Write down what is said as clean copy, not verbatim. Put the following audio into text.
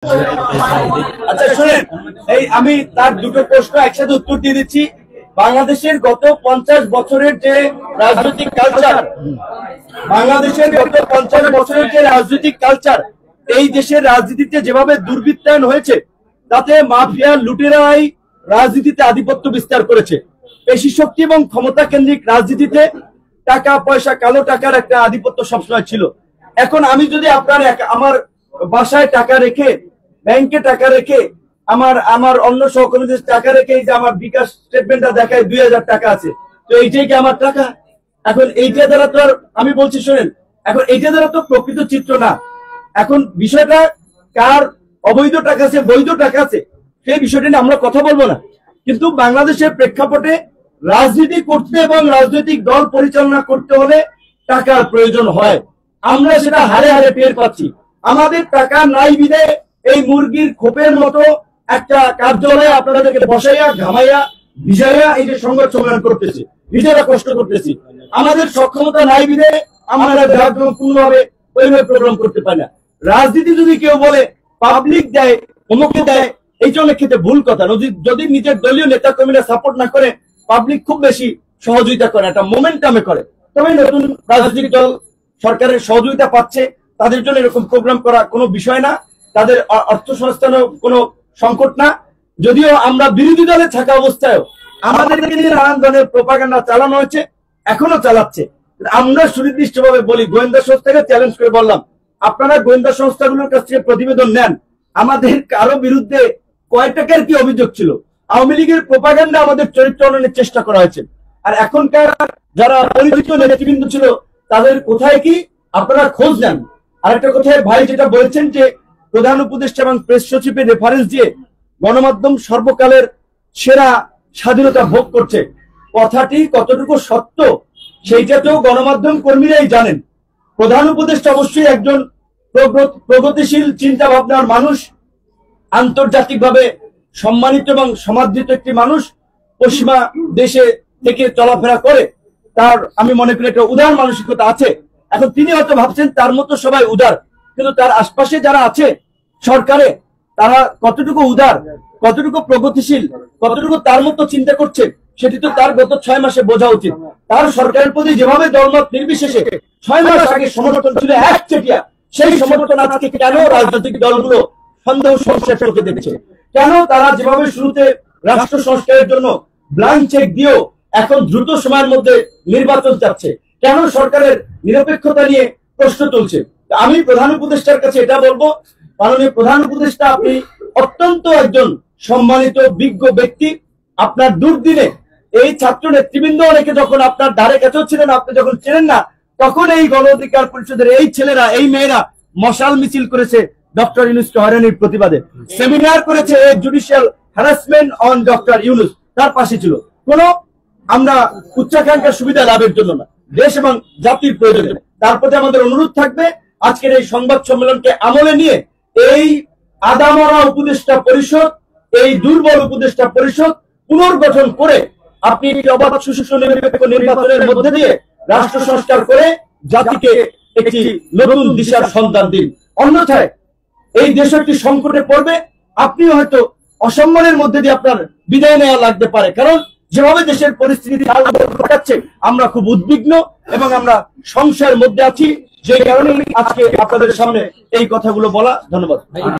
আচ্ছা শুনেন, এই আমি তার দুটো প্রশ্ন একসাথে উত্তর দিয়ে দিচ্ছি। বাংলাদেশের গত 50 বছরের যে রাজনৈতিক কালচার, এই দেশের রাজনীতিতে যেভাবে দুর্বৃত্তায়ন হয়েছে, তাতে মাফিয়া লুটেরাই রাজনীতিতে আধিপত্য বিস্তার করেছে। পেশি শক্তি এবং ক্ষমতা কেন্দ্রিক রাজনীতিতে টাকা পয়সা, কালো টাকার একটা আধিপত্য সবসময় ছিল। এখন আমি যদি আমার বাসায় টাকা রেখে, ব্যাংকে টাকা রেখে, আমার অন্য সহকর্মীদের টাকা রেখে, এই যে আমার বিকাশ স্টেটমেন্টটা দেখায় 2000 টাকা আছে, তো এইটাই কি আমার টাকা? এখন এইটা দ্বারা তো আমি বলছি শোনেন, এখন এইটা দ্বারা তো প্রকৃত চিত্র না। এখন বিষয়টা কার অবৈধ টাকা আছে, বৈধ টাকা আছে, সেই বিষয়টা নিয়ে আমরা কথা বলবো না। কিন্তু বাংলাদেশের প্রেক্ষাপটে রাজনীতি করতে এবং রাজনৈতিক দল পরিচালনা করতে হলে টাকার প্রয়োজন হয়। আমরা সেটা হারে হারে টের পাচ্ছি। আমাদের টাকা নাই বিধে এই মুরগির খোপের মতো একটা কার্যালয়ে আপনাদেরকে বসাইয়া, ঘামাইয়া, ভিজাইয়া এই যে সংবাদ সম্মেলন করতেছি, নিজেরা কষ্ট করতেছি। আমাদের সক্ষমতা নাই বিধে আমরা পূর্ণভাবে ওইভাবে প্রোগ্রাম করতে পারি না। রাজনীতি যদি কেউ বলে পাবলিক দেয়, অমুকে দেয়, এই অনেক ক্ষেত্রে ভুল কথা। যদি নিজের দলীয় নেতা কর্মীরা সাপোর্ট না করে, পাবলিক খুব বেশি সহযোগিতা করে, একটা মোমেন্টামে করে, তবে নতুন রাজনৈতিক দল সরকারের সহযোগিতা পাচ্ছে, তাদের জন্য এরকম প্রোগ্রাম করা কোনো বিষয় না, তাদের অর্থ সংস্থানও কোনো সংকট না। যদিও আমরা বিরোধী দলে থাকা অবস্থায় আমাদেরকে নিয়ে নানান ধরনের প্রোপাগান্ডা চালানো হয়েছে, এখনো চালাচ্ছে। আমরা সুনির্দিষ্টভাবে বলি, গোয়েন্দা সংস্থাকে চ্যালেঞ্জ করে বললাম, আপনারা গোয়েন্দা সংস্থাগুলোর কাছ থেকে প্রতিবেদন নেন, আমাদের কারো বিরুদ্ধে কয় টাকার কি অভিযোগ ছিল। আওয়ামী লীগের প্রোপাগান্ডা আমাদের চরিত্র উন্নয়নের চেষ্টা করা হয়েছে। আর এখনকার যারা পরিচিত নেতৃবৃন্দ ছিল, তাদের কোথায় কি আপনারা খোঁজ নেন। আরেকটা কথায় ভাই যেটা বলেছেন যে প্রধান উপদেষ্টা এবং প্রেস সচিবের রেফারেন্স দিয়ে গণমাধ্যম সর্বকালের সেরা স্বাধীনতা ভোগ করছে, কথাটি কতটুকু সত্য সেইটা তো গণমাধ্যম কর্মীরাই জানেন। প্রধান উপদেষ্টা অবশ্যই একজন প্রগতিশীল চিন্তা ভাবনার মানুষ, আন্তর্জাতিকভাবে সম্মানিত এবং সমাদৃত একটি মানুষ, পশ্চিমা দেশে থেকে চলাফেরা করে, তার আমি মনে করি একটা উদার মানসিকতা আছে। এখন তিনি হয়তো ভাবছেন তার মতো সবাই উদার, কিন্তু তার আশপাশে যারা আছে সরকারে, তারা কতটুকু উদার, কতটুকু প্রগতিশীল, কতটুকু তার মতো চিন্তা করছে, সেটি তো তার গত 6 মাসে বোঝা উচিত। তার সরকারের প্রতি যেভাবে দলমত নির্বিশেষে 6 মাস আগে সমর্থন ছিল একচেটিয়া, সেই সমর্থন আজকে কেন রাজনৈতিক দলগুলো সন্দেহ সংশয়ের চোখে দেখছে? কেন তারা যেভাবে শুরুতে রাষ্ট্র সংস্কারের জন্য ব্ল্যাঙ্ক চেক দিয়েও এখন দ্রুত সময়ের মধ্যে নির্বাচন চাচ্ছে? কেন সরকারের নিরপেক্ষতা নিয়ে প্রশ্ন তুলছে? আমি প্রধান উপদেষ্টার কাছে এটা বলবো, মাননীয় প্রধান উপদেষ্টা, আপনি অত্যন্ত একজন সম্মানিত বিজ্ঞ ব্যক্তি। আপনার দুর্দিনে এই ছাত্র নেতৃবৃন্দ অনেকে যখন আপনার ধারে কাছেও ছিলেন, আপনি যখন ছিলেন না, তখন এই গণ অধিকার পরিষদের এই ছেলেরা, এই মেয়েরা মশাল মিছিল করেছে ডক্টর ইউনূসকে হয়রানির প্রতিবাদে, সেমিনার করেছে judicial harassment on doctor Yunus, তার পাশে ছিল। কোন আমরা উচ্চাকাঙ্ক্ষার সুবিধা লাভের জন্য না, দেশ এবং জাতির প্রয়োজনে। তার প্রতি আমাদের অনুরোধ থাকবে, আজকের এই সংবাদ সম্মেলনকে আমলে নিয়ে এই আদামরা উপদেষ্টা পরিষদ, এই দুর্বল উপদেষ্টা পরিষদ পুনর্গঠন করে আপনি অবাধ সুষ্ঠু নিরপেক্ষ নির্বাচনের মধ্যে দিয়ে রাষ্ট্র সংস্কার করে জাতিকে একটি নতুন দিশার সন্ধান দিন। অন্যথায় এই দেশ একটি সংকটে পড়বে। আপনি হয়তো অসম্মানের মধ্যে দিয়ে আপনার বিদায় নেওয়া লাগতে পারে, কারণ যেভাবে দেশের পরিস্থিতি ঘটাচ্ছে আমরা খুব উদ্বিগ্ন এবং আমরা সংশয়ের মধ্যে আছি। যে কারণে আজকে আপনাদের সামনে এই কথাগুলো বলা। ধন্যবাদ।